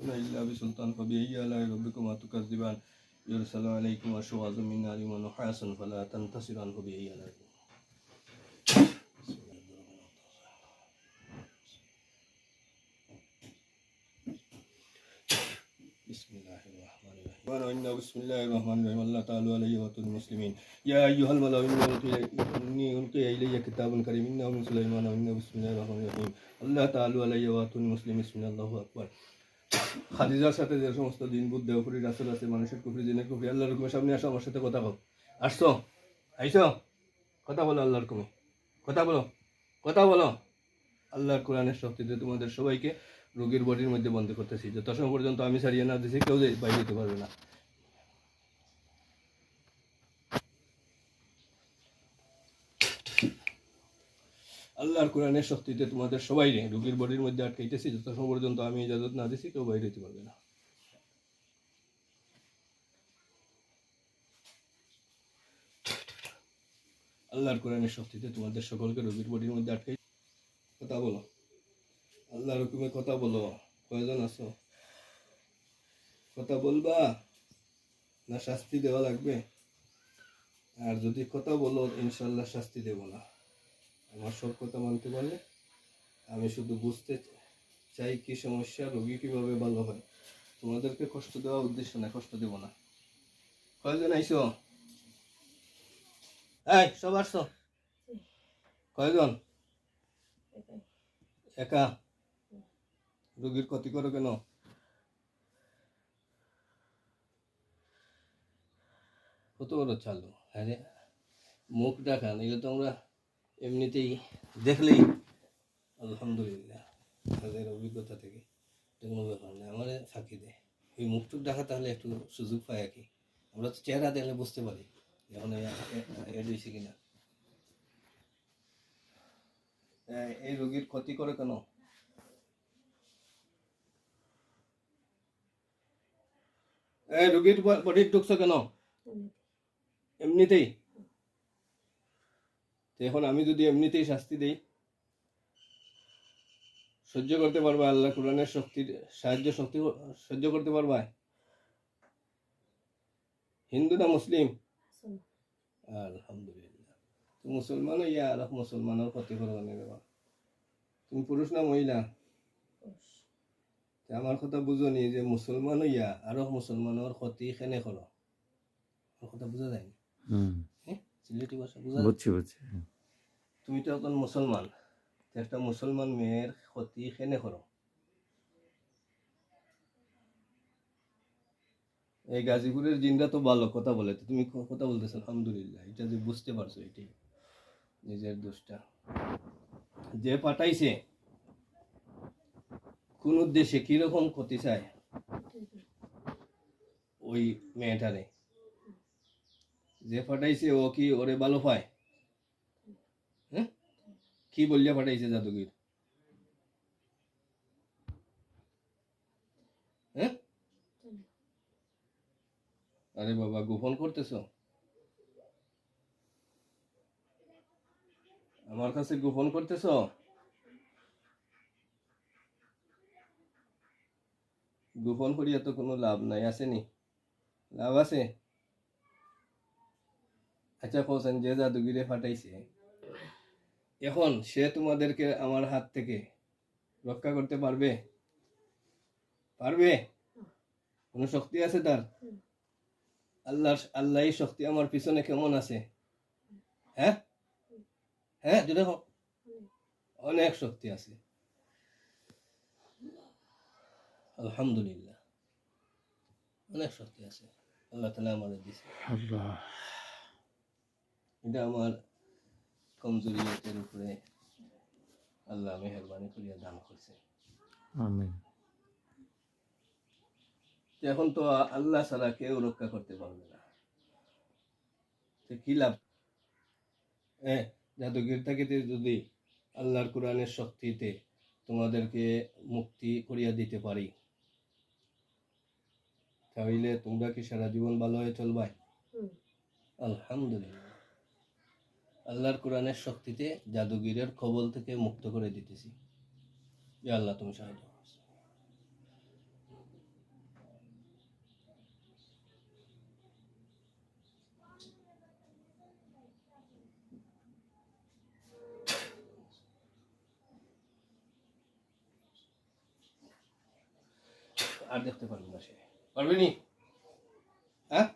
إلا بسلطان فبأي آلاء ربكما تكذبان يرسل عليكم شواظ من نار ونحاس فلا تنتصران فبأي آلاء بسم الله الرحمن الرحيم بسم الله الرحمن الرحيم الله تعالى عليه وعلى المسلمين يا أيها الملأ إني ألقي إلي كتاب كريم إنه من سليمان وإنه بسم الله الرحمن الرحيم الله تعالى عليه وعلى المسلمين بسم الله أكبر খাদিজার সাথে যে সমস্ত দিন বুদ্ধ কুফরি রাসূল আছে মানুষের কুফরি জিনের কুফরি আল্লাহর হুকুমের সামনে আসো আমার সাথে কথা বল আসছো আইছো কথা বলো আল্লাহর হুকুমে কথা বলো আল্লাহর কোরআনের শক্তিতে তোমাদের সবাইকে রোগীর বডির মধ্যে বন্ধ করতেছি যত সময় পর্যন্ত আমি ছাড়িয়ে না দিছি কেউ বাইরে যেতে পারবে না আল্লাহর কোরআনের শক্তিতে তোমাদের সবাই রোগীর বডির মধ্যে আটকাইতেছি যত সময় পর্যন্ত আমি ইজাজত না দিছি কেউ বাইরে যেতে পারবে না আল্লাহর কোরআনের শক্তিতে তোমাদের সকলকে রোগীর বডির মধ্যে আটকাই কথা বলো আল্লাহর হুকুমে কথা বলো কয়জন আছো কথা বলবা না শাস্তি দেওয়া লাগবে আর যদি কথা বলো ইনশাআল্লাহ শাস্তি দেব না আমার সব কথা মানতে পারলে আমি শুধু বুঝতে চাই কি সমস্যা রোগী কিভাবে ভালো হয় তোমাদেরকে কষ্ট দেওয়া উদ্দেশ্য না কষ্ট দেব না কয়জন আইছো এই সব আসছো কয়জন একা রোগীর ক্ষতি করো কেন কত বড় চালু আরে মুখ ডাকা নিলে তো আমরা এমনিতেই দেখলেই আলহামদুলিল্লাহ তাদের অভিজ্ঞতা থেকে কোনো ব্যাপার না আমার ফাঁকি দেয় এই মুখটুক ডাকা তাহলে একটু সুযোগ পায় আর কি আমরা তো চেহারা দেখলে বুঝতে পারি এখন এড হয়েছে কিনা এই রোগীর ক্ষতি করে কেন এই রোগীর বডি ঢুকছো কেন এমনিতেই এখন আমি যদি এমনিতেই শাস্তি দেই সহ্য করতে পারবা আল্লাহ কোরআনের শক্তির সাহায্য শক্তি সহ্য করতে পারবা হিন্দু না মুসলিম আলহামদুলিল্লাহ তুমি মুসলমান ইয়া আর মুসলমানের ক্ষতি করবা না বাবা তুমি পুরুষ না মহিলা আমার কথা বুঝো নি যে মুসলমান ইয়া আর মুসলমানের ক্ষতি কেনে করো আমার কথা বুঝা যায় সিলেটি ভাষা বুঝা বুঝছি তুমি তো এখন মুসলমান একটা মুসলমান মেয়ের ক্ষতি কেনে করো এই গাজীপুরের জিনরা তো ভালো কথা বলে তো তুমি কথা বলতেছো আলহামদুলিল্লাহ এটা যে বুঝতে পারছো এটাই নিজের দোষটা যে পাঠাইছে কোন উদ্দেশ্যে কিরকম ক্ষতি চায় ওই মেয়েটারে যে পাঠাইছে ও কি ওরে ভালো পায় হ্যাঁ কি বললে পাঠাইছে জাদুগির হ্যাঁ আরে বাবা গোপন করতেছো আমার কাছে গোপন করতেছো গোপন করিয়া তো কোনো লাভ নাই আসেনি লাভ আছে আচ্ছা কোসেন যে জাদুগিরে ফাটাইছে এখন সে তোমাদেরকে আমার হাত থেকে রক্ষা করতে পারবে কোনো শক্তি আছে তার আল্লাহ শক্তি আমার পিছনে কেমন আছে হ্যাঁ হ্যাঁ দেখো অনেক শক্তি আছে আলহামদুলিল্লাহ অনেক শক্তি আছে আল্লাহ তাআলা আমাদের দিয়েছে এটা আমার কমজোরিয়তের উপরে আল্লাহ মেহেরবানি করিয়া দান করছে আমিন এখন তো আল্লাহ ছাড়া কেউ রক্ষা করতে পারবে না কি লাভ জাদুগির থেকে যদি আল্লাহর কোরআনের শক্তিতে তোমাদেরকে মুক্তি করিয়া দিতে পারি তাহলে তোমরা কি সারা জীবন ভালো হয়ে চলবাই আলহামদুলিল্লাহ আল্লাহর কোরআনের শক্তিতে জাদুগিরের কবল থেকে মুক্ত করে দিতেছি আল্লাহ তুমি সাহায্য আর দেখতে পারবে না, সে পারবে নি? হ্যাঁ,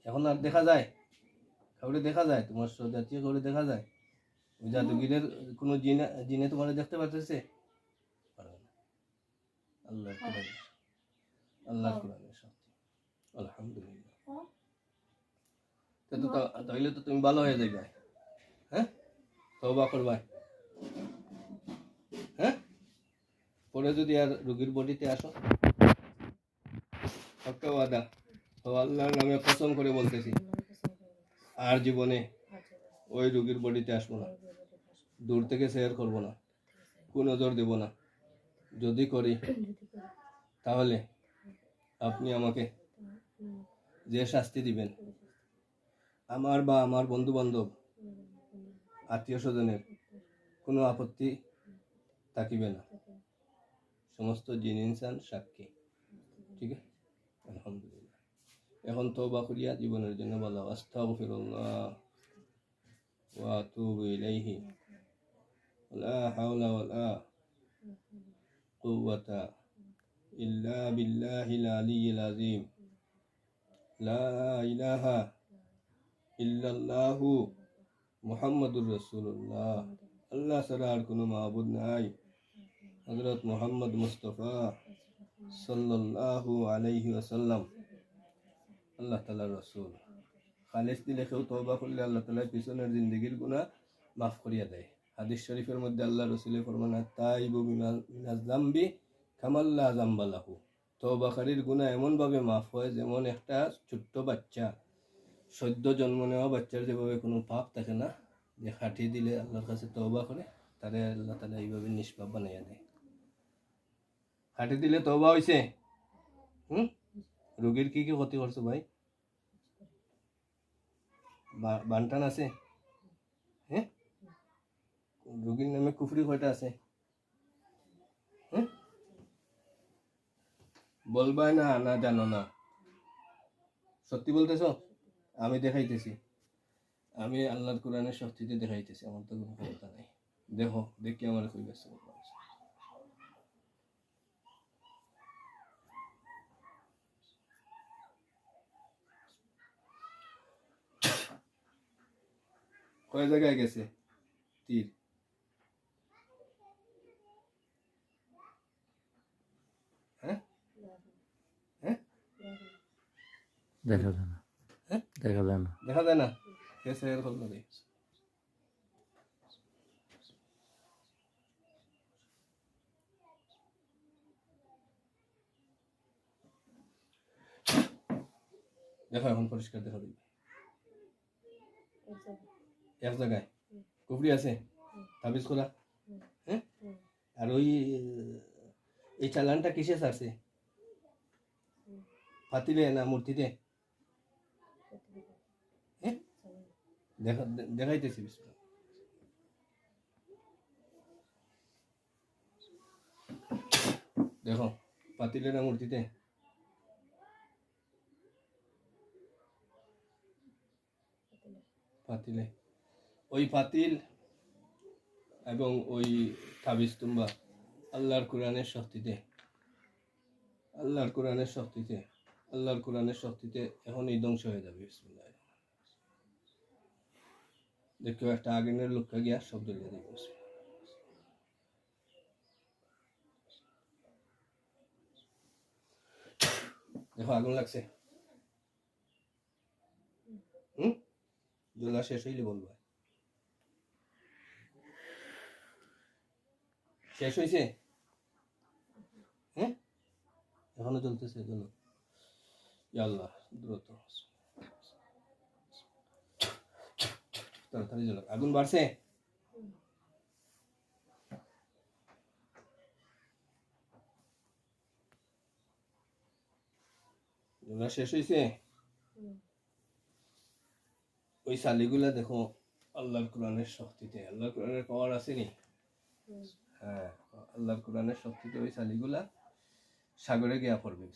এখন আর দেখা যায়? কাউরে দেখা যায়? তোমার জাতীয় কাউরে দেখা যায়? ওই জাদুগিরের কোনো জিনে তোমার দেখতে পারতেছে? পারবে না। আল্লাহর কোরআন, আল্লাহর কোরআনের শক্তি। আলহামদুলিল্লাহ। তাহলে তো তুমি ভালো হয়ে যাবে। হ্যাঁ, তওবা করবা। হ্যাঁ, পরে যদি আর রোগীর বডিতে আসো, একটা ওয়াদা, তো আল্লাহর নামে কসম করে বলতেছি, আর জীবনে ওই রোগীর বডিতে আসবো না, দূর থেকে শেয়ার করবো না, কোন নজর দেব না। যদি করি তাহলে আপনি আমাকে যে শাস্তি দিবেন, আমার বা আমার বন্ধু বান্ধব আত্মীয় স্বজনের কোনো আপত্তি থাকিবে না, সমস্ত জিন ইনসান সাক্ষী। ঠিক আছে, আলহামদুলিল্লাহ। এখন তওবা করিয়া জীবনের জন্য বলো, আস্তাগফিরুল্লাহ ওয়া আতুবু ইলাইহি, লা হাওলা ওয়ালা কুওয়াতা ইল্লা বিল্লাহিল আলিয়্যিল আযীম, লা ইলাহা ইল্লাল্লাহু মুহাম্মাদুর রাসূলুল্লাহ। আল্লাহ ছাড়া আর কোনো মাবুদ নাই। হযরত মুহাম্মদ মুস্তাফা সাল্লাল্লাহু আলাইহি ওয়াসাল্লাম আল্লাহ তাআলার রাসূল। খালিস দিলে কেউ তওবা করলে আল্লাহ তাআলা পিছনের জিন্দেগির গুনাহ মাফ করিয়া দেয়। হাদিস শরীফের মধ্যে আল্লাহ রাসূলের ফরমান, তাইবু মিনাজ যামবি কামাল্লা যামবা লাহু। তওবাকারীর গুনাহ এমন ভাবে মাফ হয় যেমন একটা ছোট্ট বাচ্চা, সদ্য জন্ম নেওয়া বাচ্চার যেভাবে কোনো পাপ থাকে না, যে খাটিয়ে দিলে আল্লাহর কাছে তওবা করে, তারে আল্লাহ তাআলা এইভাবে নিষ্পাপ বানাইয়া দেয়। খাটিয়ে দিলে তওবা হইছে। রোগীর কি কি ক্ষতি করছো ভাই? বানটান আছে? হ্যাঁ, রোগীর নামে কুফরি কয়টা আছে? হ্যাঁ, বলবাই না, না জানো না? সত্যি বলতেছো? আমি দেখাইতেছি, আমি আল্লাহর কোরআনের শক্তিতে দেখাইতেছি, আমার তো কোনো ক্ষমতা নাই। দেখো, দেখি আমার কই গেছে। কয় জায়গায় গেছে তীর? হ্যাঁ, হ্যাঁ, দেখা যায় না, হ্যাঁ, দেখা যায় না। দেখা যায় না? গেছে এর হল না। দেখো, এখন পরিষ্কার দেখা দিবে। এক জায়গায় কুফরি আছে, তাবিজ করা। হ্যাঁ, আর ওই এই চালানটা কিসে ছাড়ছে? পাতিলে না মূর্তিতে? হ্যাঁ, দেখাইতেছি বিস্তার। দেখো, পাতিলে না মূর্তিতে? পাতিলে। ওই পাতিল এবং ওই তাবিজ তুম্বা আল্লাহর কোরআনের শক্তিতে, আল্লাহর কোরআনের শক্তিতে, আল্লাহর কোরআনের শক্তিতে এখনই ধ্বংস হয়ে যাবে। বিসমিল্লাহ। দেখো, একটা আগুনের লোকটা গিয়া সব জ্বলিয়ে দেবে। দেখো, আগুন লাগছে। জ্বলা শেষ হইলে বলবা। শেষ হয়েছে? হ্যাঁ, এখনো চলতেছে। চলো, ইয়া আল্লাহ, দ্রুত তাড়াতাড়ি জ্বলো। আগুন বাড়ছে? জ্বলা শেষ হয়েছে? ওই সালিগুলা দেখো, আল্লাহর কোরআনের শক্তিতে, আল্লাহর কোরআনের পাওয়ার আসেনি? হ্যাঁ, আল্লাহর কোরআনের শক্তিতে ওই সালিগুলা সাগরে গিয়া পড়বে।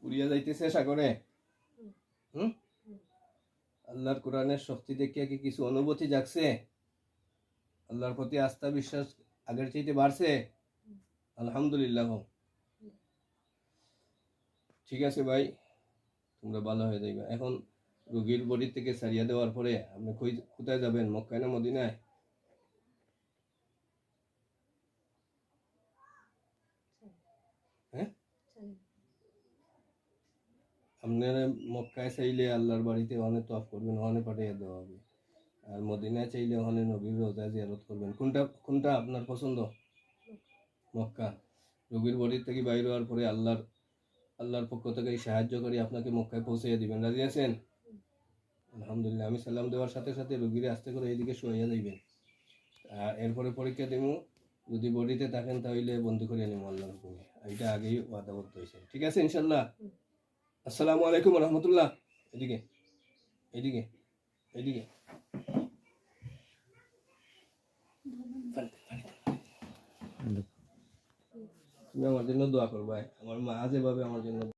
উড়িয়া যাইতেছে সাগরে। আল্লাহর কোরআনের শক্তি দেখিয়া কি কিছু অনুভূতি জাগছে? আল্লাহর প্রতি আস্থা বিশ্বাস আগের চাইতে বাড়ছে? আলহামদুলিল্লাহ। ঠিক আছে ভাই, তোমরা ভালো হয়ে যাইবা। এখন রোগীর বডি থেকে সারিয়া দেওয়ার পরে আপনি কোথায় যাবেন, মক্কায় না মদিনায়? হ্যাঁ, আপনারা মক্কায় চাইলে আল্লাহর বাড়িতে ওখানে তওয়াফ করবেন, ওখানে পাঠিয়ে দেওয়া হবে। আর মদিনায় চাইলে ওখানে নবীর রোজা জিয়ারত করবেন। কোনটা কোনটা আপনার পছন্দ? মক্কা। রোগীর বডি থেকে বাইরে হওয়ার পরে আল্লাহর পক্ষ থেকে সাহায্য করে আপনাকে মক্কায় পৌঁছে দিবেন। রাজি আছেন? আলহামদুলিল্লাহ। আমি সালাম দেওয়ার সাথে সাথে রোগীরে আস্তে করে এইদিকে শুয়াইয়া যাইবেন। আর এরপরে পরীক্ষা দিব, যদি বডিতে থাকেন তাহলে বন্ধু করে নিব আল্লাহর হুকুমে। এটা আগেই ওয়াদাবদ্ধ হয়েছে। ঠিক আছে ইনশাল্লাহ। আসসালামু আলাইকুম রহমতুল্লাহ। এদিকে এদিকে এদিকে তুমি আমার জন্য দোয়া করবা। আমার মা যেভাবে আমার জন্য